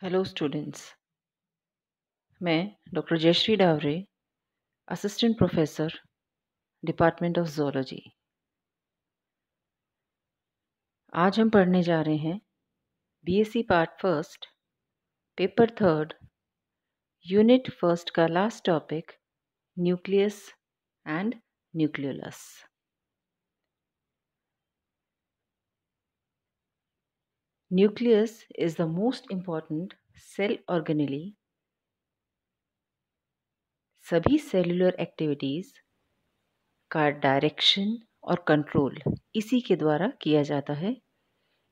Hello students. मैं doctor Jayshree Dawre, assistant professor, department of zoology. आज हम पढ़ने जा रहे हैं BSc part first, paper third, unit first का last topic, nucleus and nucleolus. Nucleus is the most important cell organelle. सभी सेलुलर एक्टिविटीज़ का डायरेक्शन और कंट्रोल इसी के द्वारा किया जाता है,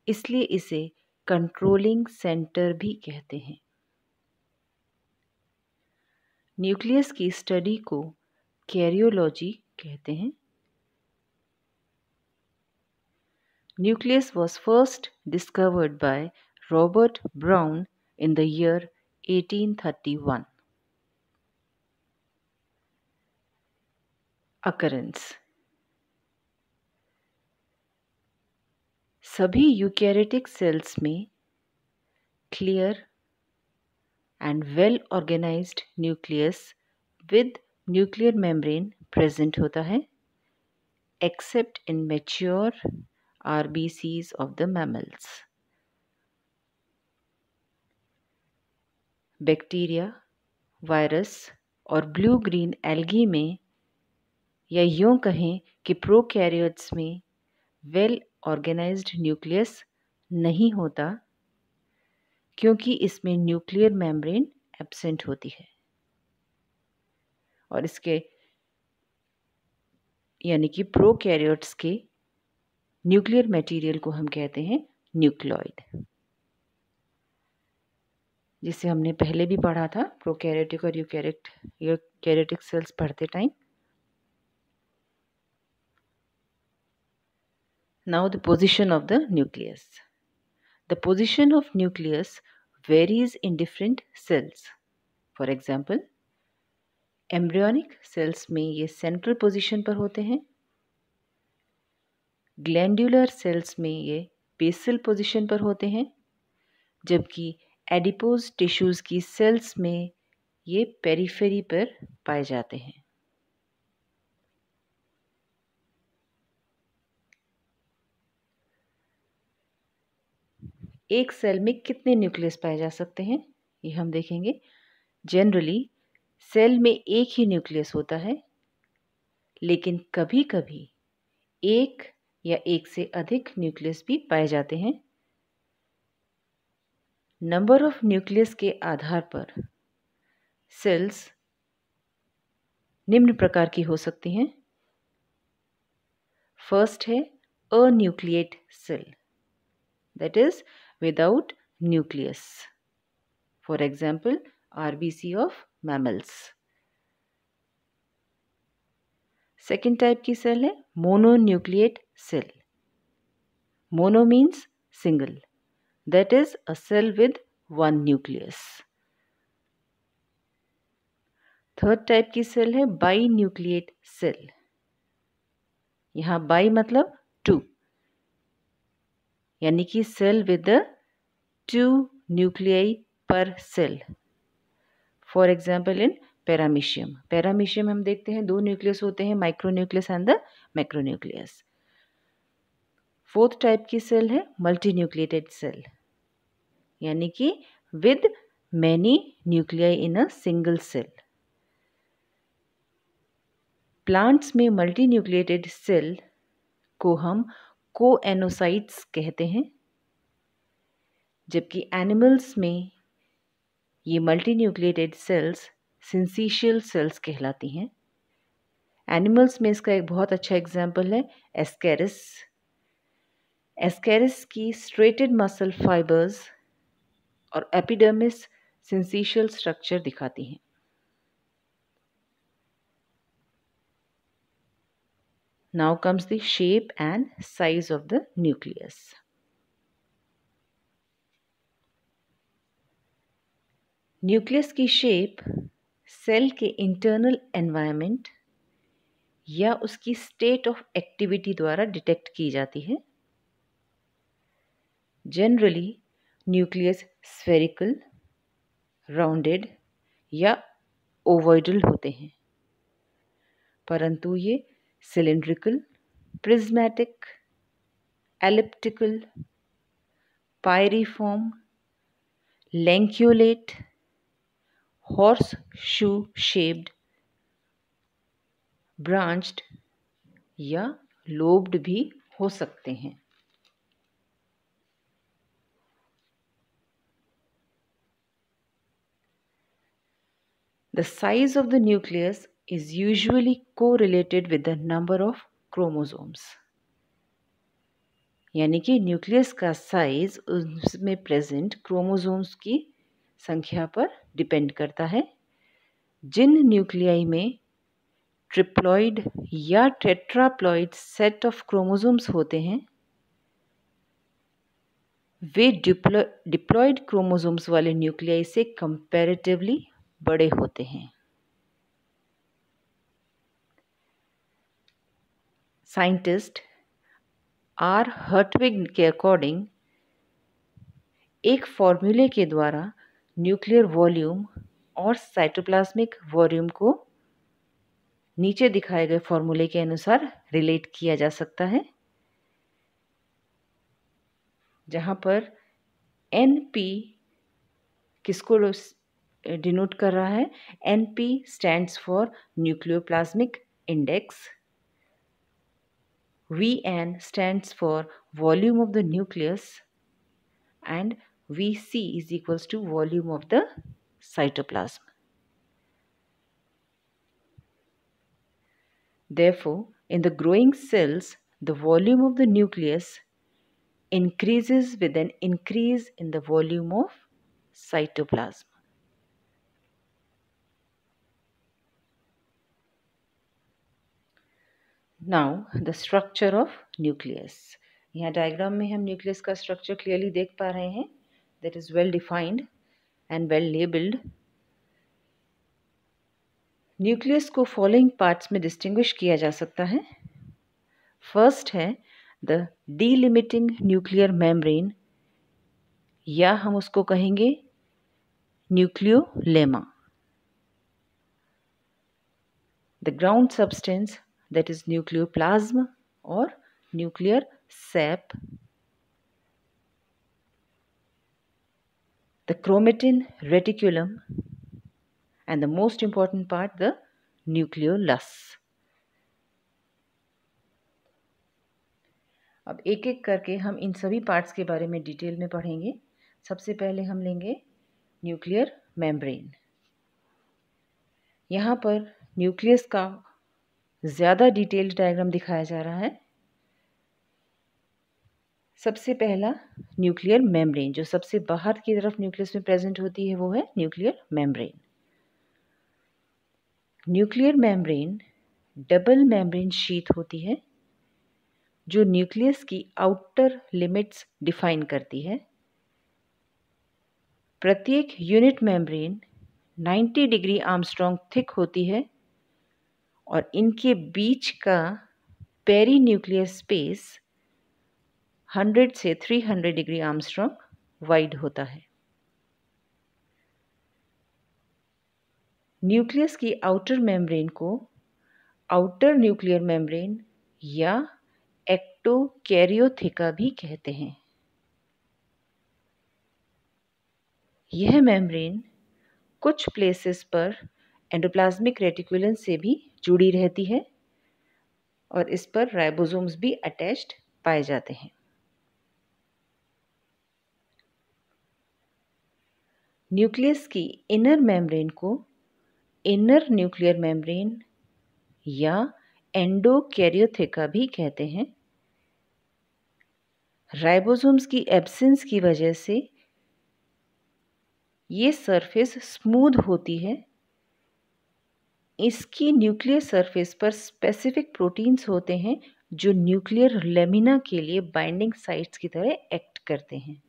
इसलिए इसे कंट्रोलिंग सेंटर भी कहते हैं। न्यूक्लियस की स्टडी को कैरियोलॉजी कहते हैं। Nucleus was first discovered by Robert Brown in the year 1831. Occurrence: सभी यूकैरियोटिक सेल्स में clear and well organised nucleus with nuclear membrane present होता है, except in mature RBCs of the mammals. Bacteria, virus और blue green algae में, या यूं कहें कि प्रोकैरियोट्स में वेल ऑर्गेनाइज्ड न्यूक्लियस नहीं होता, क्योंकि इसमें न्यूक्लियर मेम्ब्रेन एब्सेंट होती है और इसके यानी कि प्रोकैरियोट्स के न्यूक्लियर मटेरियल को हम कहते हैं न्यूक्लियोइड, जिसे हमने पहले भी पढ़ा था प्रोकैरियोटिक और यूकैरियोटिक सेल्स पढ़ते time. Now the position of the nucleus. The position of nucleus varies in different cells. For example, embryonic cells में ये central position पर होते हैं, glandular cells में ये basal position पर होते हैं, जबकि adipose tissues की cells में ये periphery पर पाए जाते हैं। एक सेल में कितने न्यूक्लियस पाए जा सकते हैं, ये हम देखेंगे। जनरली सेल में एक ही न्यूक्लियस होता है, लेकिन कभी कभी एक या एक से अधिक न्यूक्लियस भी पाए जाते हैं। नंबर ऑफ न्यूक्लियस के आधार पर सेल्स निम्न प्रकार की हो सकती हैं। फर्स्ट है anucleate cell, that is without nucleus. For example RBC of mammals. Second type की सेल है mononucleate cell. Mono means single, that is a cell with one nucleus. Third type की सेल है बाइन्यूक्लिएट सेल। यहाँ bi मतलब two, यानी कि cell with two nuclei per cell. For example in paramecium. Paramecium हम देखते हैं दो न्यूक्लियस होते हैं, micronucleus and the macronucleus. Fourth type की सेल है मल्टीन्यूक्लिएटेड सेल, यानी कि with many nuclei in a single cell. Plants में मल्टीन्यूक्लिएटेड सेल को हम कोएनोसाइट्स कहते हैं, जबकि एनिमल्स में ये मल्टीन्यूक्लिएटेड सेल्स सिंसीशियल सेल्स कहलाती हैं। एनिमल्स में इसका एक बहुत अच्छा एग्जाम्पल है एस्केरिस। एस्केरिस की स्ट्रेटेड मसल फाइबर्स और एपिडर्मिस सिंसीशियल स्ट्रक्चर दिखाती हैं। Now comes the shape and size of the nucleus. Nucleus की शेप सेल के इंटरनल एनवायरनमेंट या उसकी स्टेट ऑफ एक्टिविटी द्वारा डिटेक्ट की जाती है। जनरली न्यूक्लियस स्फेरिकल राउंडेड या ओवॉइडल होते हैं, परंतु ये cylindrical, prismatic, elliptical, pyriform, lanceolate, horse shoe shaped, branched या लोब्ड भी हो सकते हैं। The size of the nucleus is usually correlated with the number of chromosomes. यानी कि न्यूक्लियस का साइज उसमें प्रेजेंट क्रोमोसोम्स की संख्या पर डिपेंड करता है। जिन न्यूक्लियाई में ट्रिप्लॉइड या टेट्राप्लॉइड सेट ऑफ क्रोमोसोम्स होते हैं, वे डिप्लॉइड क्रोमोसोम्स वाले न्यूक्लियाई से कंपैरेटिवली बड़े होते हैं। साइंटिस्ट आर हर्टविग के अकॉर्डिंग एक फॉर्मूले के द्वारा न्यूक्लियर वॉल्यूम और साइटोप्लाज्मिक वॉल्यूम को नीचे दिखाए गए फॉर्मूले के अनुसार रिलेट किया जा सकता है, जहां पर NP किसको डिनोट कर रहा है? NP stands for nucleoplasmic index, Vn stands for volume of the nucleus, and Vc is equals to volume of the cytoplasm. Therefore, in the growing cells, the volume of the nucleus increases with an increase in the volume of cytoplasm. Now, the structure of nucleus. यहाँ diagram में हम nucleus का structure clearly देख पा रहे हैं, that is well defined and well labeled. Nucleus को following parts में डिस्टिंग्विश किया जा सकता है। फर्स्ट है द डीलिमिटिंग न्यूक्लियर मेम्ब्रेन, या हम उसको कहेंगे nucleolemma. The ground substance, that is nucleoplasm or nuclear sap, the chromatin reticulum, and the most important part, the nucleolus. अब एक एक करके हम इन सभी पार्ट्स के बारे में डिटेल में पढ़ेंगे। सबसे पहले हम लेंगे न्यूक्लियर मेम्ब्रेन। यहाँ पर न्यूक्लियस का ज़्यादा डिटेल्ड डायग्राम दिखाया जा रहा है। सबसे पहला न्यूक्लियर मेम्ब्रेन, जो सबसे बाहर की तरफ न्यूक्लियस में प्रेजेंट होती है, वो है nuclear membrane. Nuclear membrane double membrane sheet होती है, जो न्यूक्लियस की आउटर लिमिट्स डिफाइन करती है। प्रत्येक unit membrane 90 degree angstrom thick होती है और इनके बीच का पेरी न्यूक्लियर स्पेस 100 से 300 डिग्री आर्मस्ट्रॉन्ग वाइड होता है। न्यूक्लियस की आउटर मेम्ब्रेन को आउटर न्यूक्लियर मेम्ब्रेन या एक्टोकैरियोथिका भी कहते हैं। यह मेम्ब्रेन कुछ प्लेसेस पर एंडोप्लाज्मिक रेटिकुलम से भी जुड़ी रहती है और इस पर राइबोसोम्स भी अटैच्ड पाए जाते हैं। न्यूक्लियस की इनर मेम्ब्रेन को इनर न्यूक्लियर मेम्ब्रेन या एंडोकैरियोथिका भी कहते हैं। राइबोसोम्स की एब्सेंस की वजह से ये सरफेस स्मूथ होती है। इसकी न्यूक्लियर सरफेस पर स्पेसिफिक प्रोटीन्स होते हैं जो न्यूक्लियर लेमिना के लिए बाइंडिंग साइट्स की तरह एक्ट करते हैं,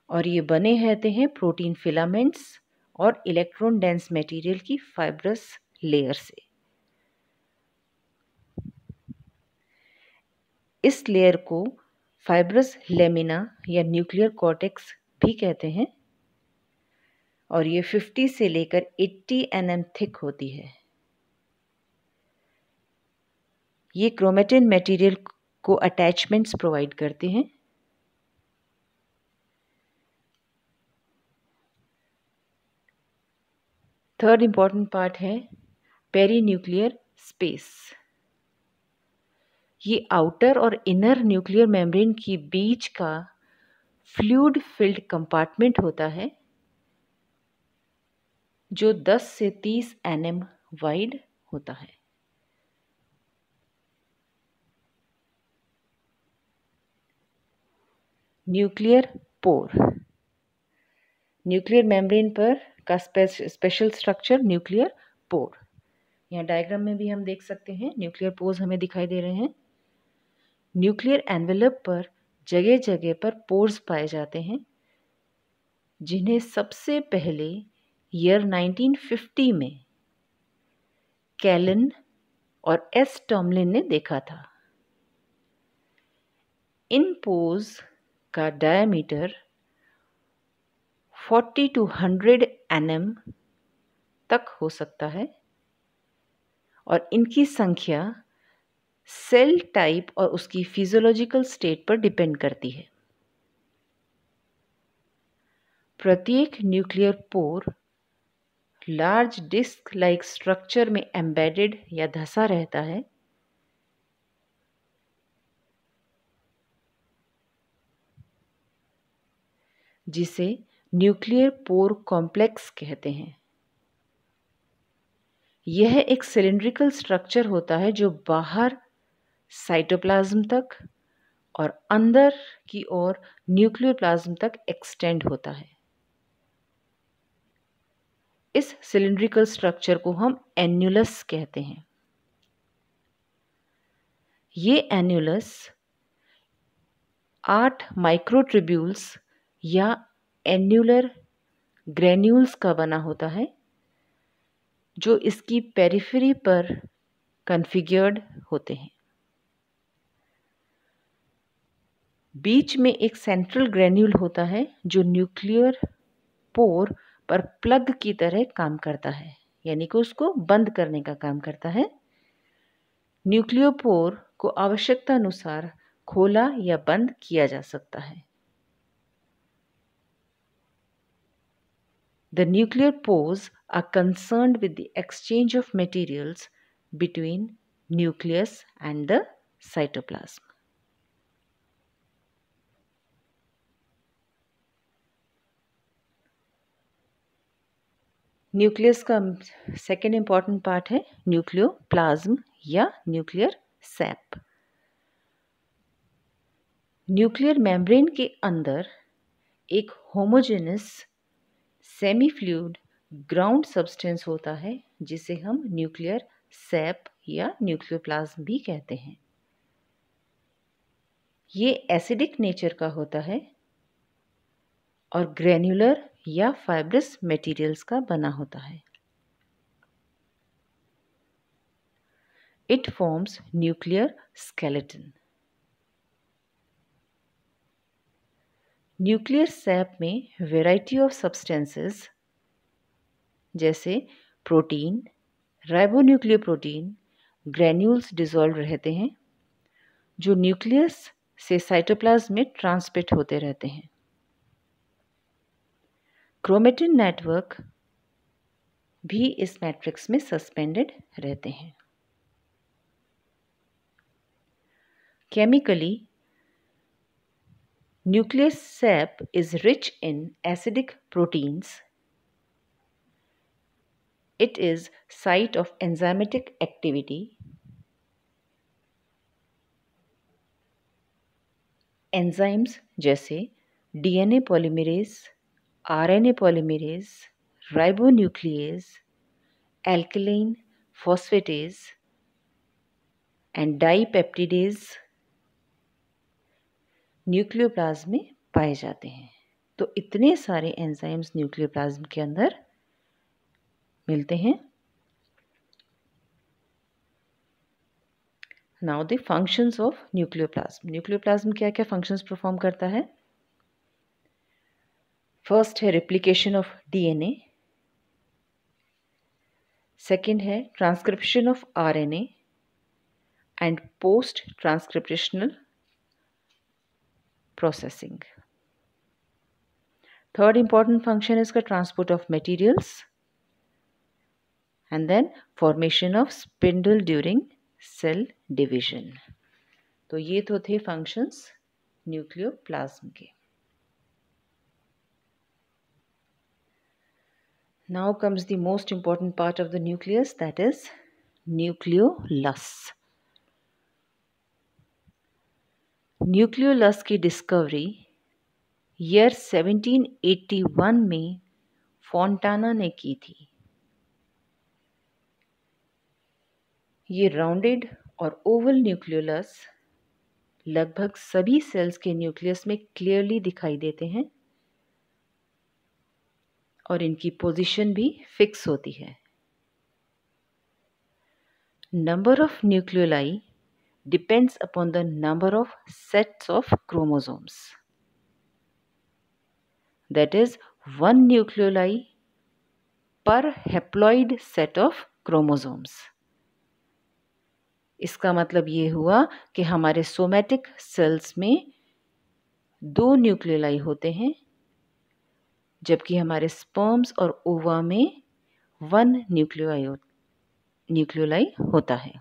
और ये बने रहते हैं प्रोटीन फिलामेंट्स और इलेक्ट्रॉन डेंस मटेरियल की फाइब्रस लेयर से। इस लेयर को फाइब्रस लेमिना या न्यूक्लियर कॉर्टेक्स भी कहते हैं, और ये 50 से लेकर 80 nm थिक होती है। ये क्रोमेटिन मटेरियल को अटैचमेंट्स प्रोवाइड करते हैं। थर्ड इंपॉर्टेंट पार्ट है पेरीन्यूक्लियर स्पेस। ये आउटर और इनर न्यूक्लियर मेम्ब्रेन के बीच का फ्लूइड फिल्ड कंपार्टमेंट होता है, जो 10 से 30 nm वाइड होता है। Nuclear pore. न्यूक्लियर मेम्ब्रेन पर का स्पेशल स्ट्रक्चर न्यूक्लियर पोर। यहाँ डायग्राम में भी हम देख सकते हैं न्यूक्लियर पोर्स हमें दिखाई दे रहे हैं। न्यूक्लियर एनवेलप पर जगह जगह पर पोर्स पाए जाते हैं, जिन्हें सबसे पहले ईयर 1950 में कैलन और एस टॉमलिन ने देखा था। इन पोर्स का डायमीटर 40 to 100 nm तक हो सकता है, और इनकी संख्या सेल टाइप और उसकी फिजियोलॉजिकल स्टेट पर डिपेंड करती है। प्रत्येक nuclear pore large disc like structure में एम्बेडेड या धंसा रहता है, जिसे न्यूक्लियर पोर कॉम्प्लेक्स कहते हैं। यह एक सिलिंड्रिकल स्ट्रक्चर होता है जो बाहर साइटोप्लाज्म तक और अंदर की ओर न्यूक्लियोप्लाज्म तक एक्सटेंड होता है। इस सिलिंड्रिकल स्ट्रक्चर को हम एन्युलस कहते हैं। ये एन्युलस 8 माइक्रोट्यूब्यूल्स या एन्युलर ग्रेन्यूल्स का बना होता है, जो इसकी पेरिफेरी पर कॉन्फ़िगर्ड होते हैं। बीच में एक सेंट्रल ग्रेन्यूल होता है जो न्यूक्लियर पोर पर प्लग की तरह काम करता है, यानी कि उसको बंद करने का काम करता है। न्यूक्लियोपोर को आवश्यकता अनुसार खोला या बंद किया जा सकता है। The nuclear pores are concerned with the exchange of materials between nucleus and the cytoplasm. Nucleus का सेकेंड इंपॉर्टेंट पार्ट है न्यूक्लियोप्लाज्म या न्यूक्लियर सैप। न्यूक्लियर मेम्ब्रेन के अंदर एक homogeneous semi fluid ground substance होता है, जिसे हम न्यूक्लियर सैप या न्यूक्लियोप्लाज्म भी कहते हैं। ये एसिडिक नेचर का होता है और ग्रेन्युलर या फाइब्रस मटेरियल्स का बना होता है। It forms nuclear skeleton. Nuclear SAP में वैरायटी ऑफ सब्सटेंसेस जैसे प्रोटीन, राइबोन्यूक्लियोप्रोटीन, ग्रेन्यूल्स डिसॉल्व रहते हैं, जो न्यूक्लियस से साइटोप्लाज्म में ट्रांसमिट होते रहते हैं। क्रोमेटिन नेटवर्क भी इस मैट्रिक्स में सस्पेंडेड रहते हैं। Chemically, nuclear sap is rich in acidic proteins. It is site of enzymatic activity. Enzymes जैसे DNA polymerase, RNA polymerase, ribonuclease, alkaline phosphatase and dipeptidase nucleoplasm में पाए जाते हैं। तो इतने सारे एंजाइम्स न्यूक्लियोप्लाज्म के अंदर मिलते हैं। Now the functions of nucleoplasm. Nucleoplasm क्या क्या फंक्शंस परफॉर्म करता है? फर्स्ट है रेप्लिकेशन ऑफ डीएनए, सेकेंड है transcription of RNA and post transcriptional processing. Third important function है इसका transport of materials and then formation of spindle during cell division. तो ये तो थे फंक्शंस न्यूक्लियोप्लाज्म के। Now comes the most important part of the nucleus, that is nucleolus. Nucleolus की discovery year 1781 में Fontana ने की थी। ये राउंडेड और ओवल न्यूक्लियोलस लगभग सभी सेल्स के न्यूक्लियस में क्लियरली दिखाई देते हैं और इनकी पोजीशन भी फिक्स होती है। Number of nucleoli depends upon the number of sets of chromosomes. That is, one nucleoli per haploid set of chromosomes. इसका मतलब ये हुआ कि हमारे सोमैटिक सेल्स में 2 न्यूक्लियोलाई होते हैं, जबकि हमारे स्पर्म्स और ओवा में 1 न्यूक्लियोलाई होता है।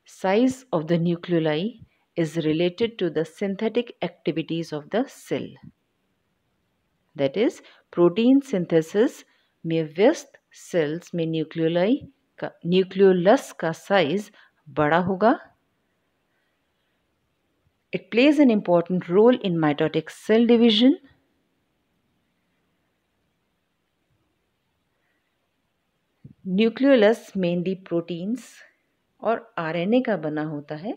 Size of the nucleoli is related to the synthetic activities of the cell. That is, protein synthesis में व्यस्त cells में न्यूक्लियोलस का size बड़ा होगा। It plays an important role in mitotic cell division. Nucleolus mainly proteins और RNA का बना होता है।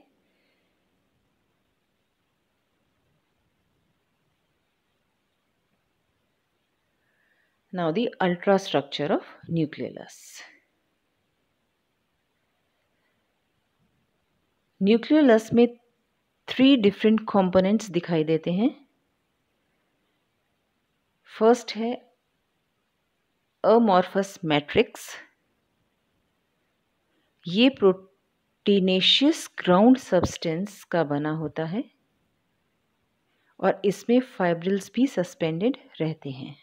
Now the ultrastructure of nucleolus. Nucleolus में 3 different components दिखाई देते हैं। फर्स्ट है अमॉर्फस मैट्रिक्स। ये प्रोटीनेशियस ग्राउंड सब्सटेंस का बना होता है और इसमें फाइब्रिल्स भी सस्पेंडेड रहते हैं।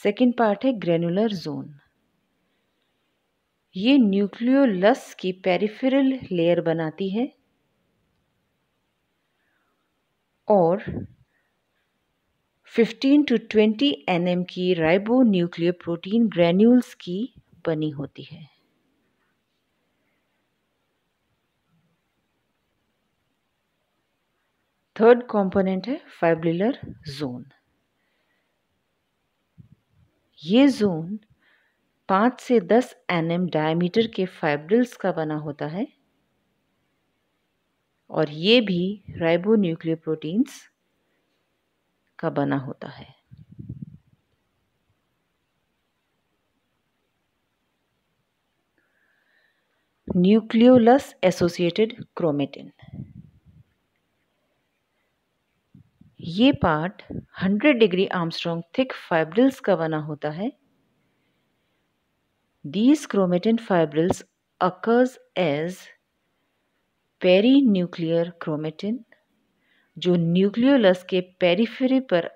सेकेंड पार्ट है ग्रेनुलर जोन। ये न्यूक्लियोलस की पेरिफेरल लेयर बनाती है और 15 to 20 nm की राइबोन्यूक्लियोप्रोटीन ग्रेन्यूल्स की बनी होती है। थर्ड कंपोनेंट है फाइब्रिलर जोन। ये जोन 5 से 10 nm डायमीटर के फाइब्रिल्स का बना होता है और ये भी राइबोन्यूक्लियोप्रोटीन्स का बना होता है। Nucleolus associated chromatin. ये part 100 degree angstrom thick fibrils का बना होता है। These chromatin fibrils occurs as perinuclear chromatin, जो न्यूक्लियोलस के पेरिफेरी पर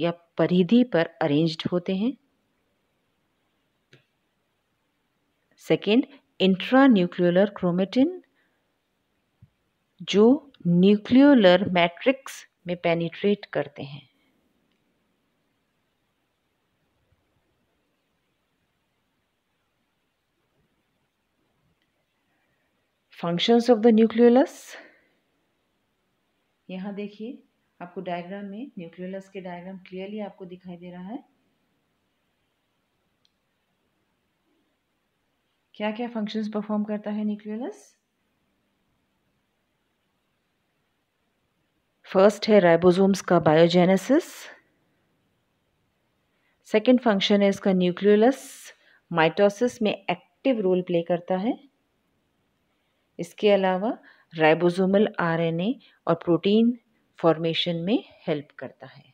या परिधि पर अरेंज्ड होते हैं। सेकेंड, इंट्रान्यूक्लियोलर क्रोमेटिन, जो न्यूक्लियोलर मैट्रिक्स में पेनिट्रेट करते हैं। Functions of the nucleolus. यहाँ देखिए, आपको डायग्राम में न्यूक्लियोलस के डायग्राम क्लियरली आपको दिखाई दे रहा है। क्या क्या फंक्शंस परफॉर्म करता है न्यूक्लियोलस? फर्स्ट है राइबोसोम्स का बायोजेनेसिस। सेकेंड फंक्शन है इसका न्यूक्लियोलस माइटोसिस में एक्टिव रोल प्ले करता है। इसके अलावा राइबोसोमल आरएनए और प्रोटीन फॉर्मेशन में हेल्प करता है।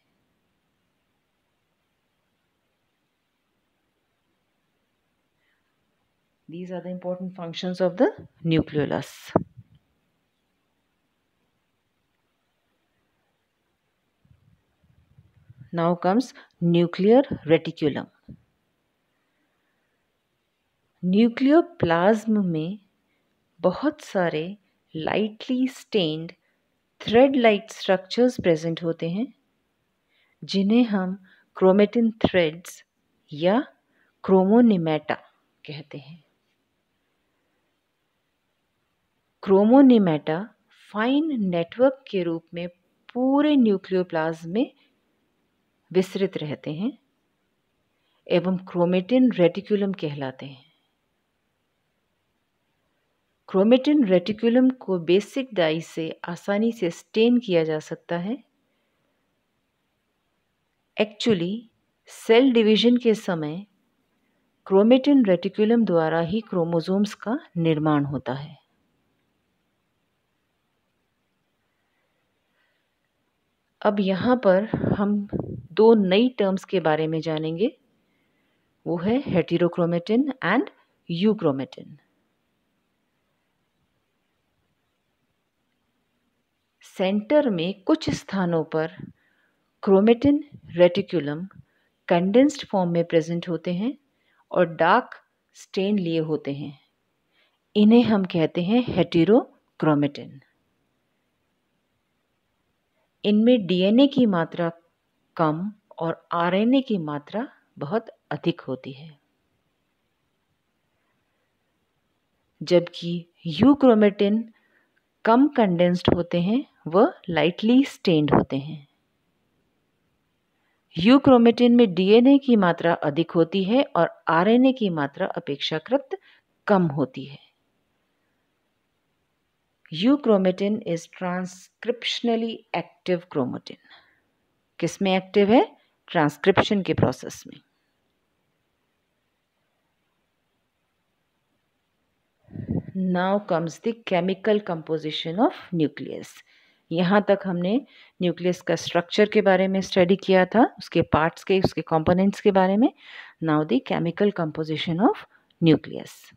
These are the important functions of the nucleolus. Now comes nuclear reticulum. Nucleoplasm में बहुत सारे lightly stained thread like structures present होते हैं, जिन्हें हम क्रोमेटिन थ्रेड्स या क्रोमोनिमेटा कहते हैं। क्रोमोनिमेटा फाइन नेटवर्क के रूप में पूरे न्यूक्लियोप्लाज्म में विस्तृत रहते हैं एवं क्रोमेटिन रेटिकुलम कहलाते हैं। क्रोमेटिन रेटिकुलम को बेसिक डाई से आसानी से स्टेन किया जा सकता है। एक्चुअली सेल डिवीजन के समय क्रोमेटिन रेटिकुलम द्वारा ही क्रोमोसोम्स का निर्माण होता है। अब यहाँ पर हम दो नई टर्म्स के बारे में जानेंगे, वो है हेटेरोक्रोमेटिन एंड यूक्रोमेटिन। सेंटर में कुछ स्थानों पर क्रोमेटिन रेटिकुलम कंडेंस्ड फॉर्म में प्रेजेंट होते हैं और डार्क स्टेन लिए होते हैं। इन्हें हम कहते हैं हेटेरोक्रोमेटिन। इनमें डीएनए की मात्रा कम और आरएनए की मात्रा बहुत अधिक होती है, जबकि यूक्रोमेटिन कम कंडेंस्ड होते हैं, वह लाइटली स्टेन्ड होते हैं। यूक्रोमेटिन में डीएनए की मात्रा अधिक होती है और आरएनए की मात्रा अपेक्षाकृत कम होती है। Euchromatin is transcriptionally active chromatin. किस में एक्टिव है? ट्रांसक्रिप्शन के प्रोसेस में। Now comes the chemical composition of nucleus. यहाँ तक हमने न्यूक्लियस का स्ट्रक्चर के बारे में स्टडी किया था, उसके पार्ट्स के, उसके कंपोनेंट्स के बारे में। Now the chemical composition of nucleus.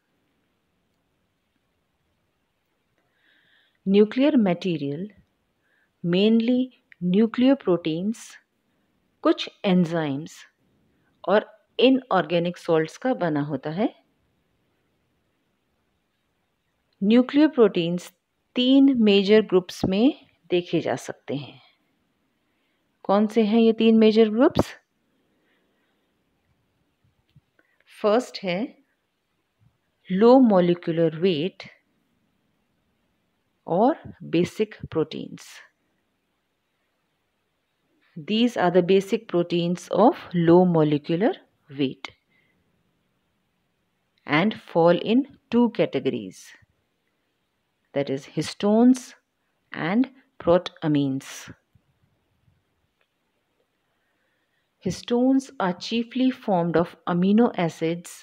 Nuclear material mainly nucleoproteins, कुछ एंजाइम्स और इनऑर्गेनिक सॉल्ट्स का बना होता है। न्यूक्लियोप्रोटीन्स 3 मेजर ग्रुप्स में देखे जा सकते हैं। कौन से हैं ये 3 मेजर ग्रुप्स? फर्स्ट है लो मॉलिक्यूलर वेट और basic proteins. These are the basic proteins of low molecular weight and fall in 2 categories, that is histones and protamines. Histones are chiefly formed of amino acids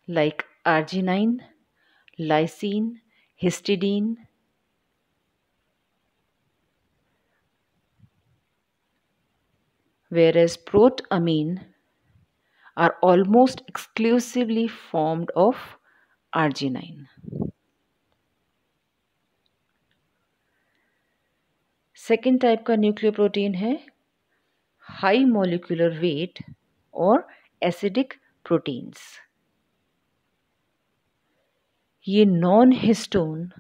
like arginine, lysine, histidine, whereas protamine are almost exclusively formed of arginine. Second type का nucleoprotein है high molecular weight और acidic proteins. ये non histone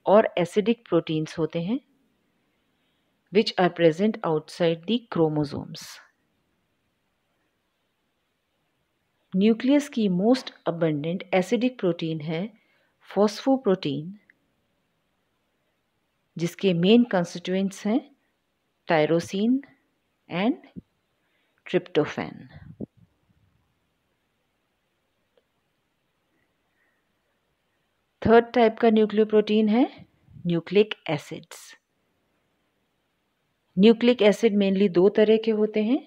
और acidic proteins होते हैं which are present outside the chromosomes. Nucleus की most abundant acidic protein है फॉस्फोप्रोटीन, जिसके मेन कंस्टिट्यूएंट्स हैं tyrosine and tryptophan. Third type का न्यूक्लियोप्रोटीन है nucleic acids. Nucleic acid mainly 2 तरह के होते हैं,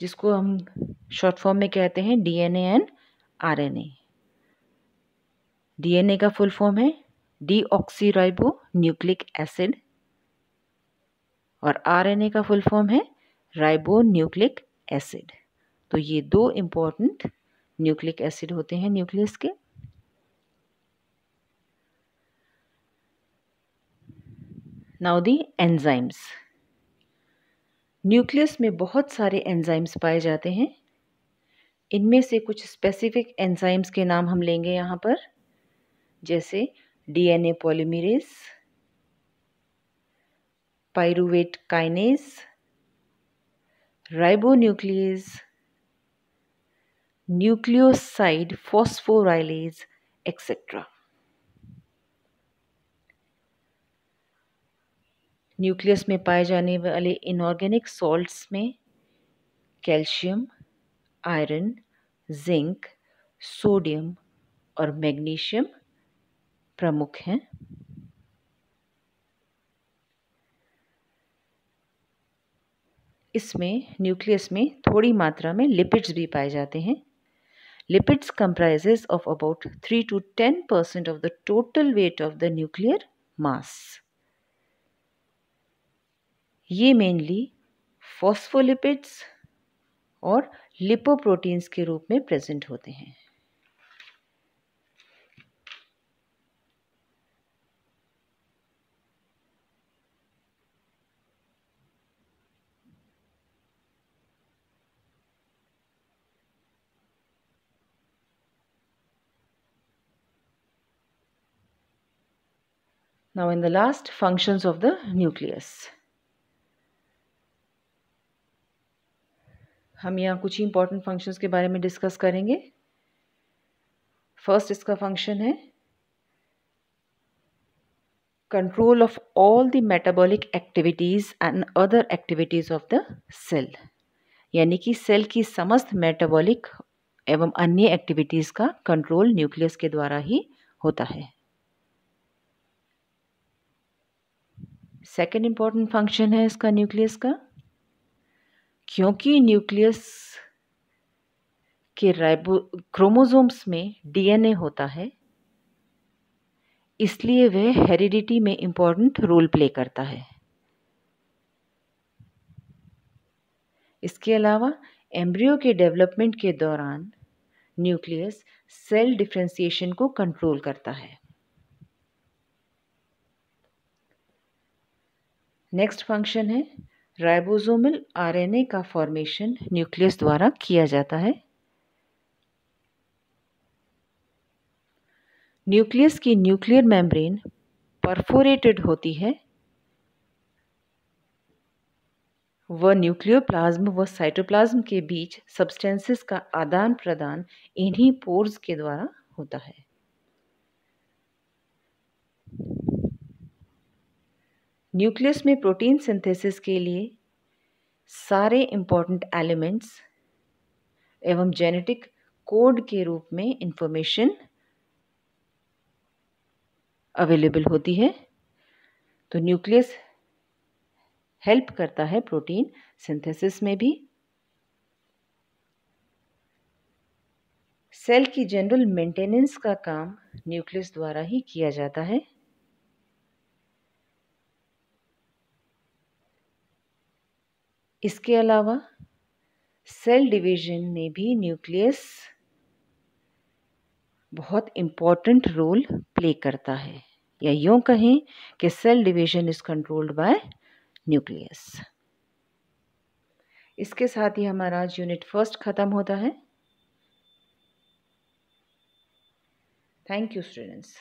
जिसको हम शॉर्ट फॉर्म में कहते हैं डीएनए एंड आरएनए। डीएनए का फुल फॉर्म है डीऑक्सीराइबो न्यूक्लिक एसिड और आरएनए का फुल फॉर्म है राइबो न्यूक्लिक एसिड। तो ये दो इंपॉर्टेंट न्यूक्लिक एसिड होते हैं न्यूक्लियस के। Now the enzymes. न्यूक्लियस में बहुत सारे एंजाइम्स पाए जाते हैं। इनमें से कुछ स्पेसिफिक एंजाइम्स के नाम हम लेंगे यहाँ पर, जैसे DNA polymerase, pyruvate kinase, ribonuclease, nucleoside phosphorylase etcetera. Nucleus में पाए जाने वाले इनऑर्गेनिक सॉल्ट्स में कैल्शियम, आयरन, जिंक, सोडियम और मैग्नीशियम प्रमुख हैं। इसमें न्यूक्लियस में थोड़ी मात्रा में लिपिड्स भी पाए जाते हैं। Lipids comprises of about 3 to 10% of the total weight of the nuclear mass. ये मेनली फॉस्फोलिपिड्स और लिपोप्रोटीन्स के रूप में प्रेजेंट होते हैं। Now in the last, functions of the nucleus. हम यहाँ कुछ इंपॉर्टेंट फंक्शंस के बारे में डिस्कस करेंगे। फर्स्ट इसका फंक्शन है control of all the metabolic activities and other activities of the cell, यानी कि सेल की समस्त मेटाबॉलिक एवं अन्य एक्टिविटीज का कंट्रोल न्यूक्लियस के द्वारा ही होता है। सेकेंड इंपॉर्टेंट फंक्शन है इसका न्यूक्लियस का, क्योंकि न्यूक्लियस के क्रोमोसोम्स में डीएनए होता है, इसलिए वह हेरिडिटी में इंपॉर्टेंट रोल प्ले करता है। इसके अलावा एम्ब्रियो के डेवलपमेंट के दौरान न्यूक्लियस सेल डिफरेंशिएशन को कंट्रोल करता है। नेक्स्ट फंक्शन है राइबोसोमल आरएनए का फॉर्मेशन न्यूक्लियस द्वारा किया जाता है। न्यूक्लियस की न्यूक्लियर मेम्ब्रेन परफोरेटेड होती है। वह न्यूक्लियोप्लाज्म व साइटोप्लाज्म के बीच सब्सटेंसेस का आदान प्रदान इन्हीं पोर्स के द्वारा होता है। न्यूक्लियस में प्रोटीन सिंथेसिस के लिए सारे इंपॉर्टेंट एलिमेंट्स एवं जेनेटिक कोड के रूप में इंफॉर्मेशन अवेलेबल होती है। तो न्यूक्लियस हेल्प करता है प्रोटीन सिंथेसिस में भी। सेल की जनरल मेंटेनेंस का काम न्यूक्लियस द्वारा ही किया जाता है। इसके अलावा सेल डिवीजन में भी न्यूक्लियस बहुत इम्पॉर्टेंट रोल प्ले करता है, या यूं कहें कि cell division is controlled by nucleus. इसके साथ ही हमारा आज यूनिट फर्स्ट खत्म होता है। Thank you students.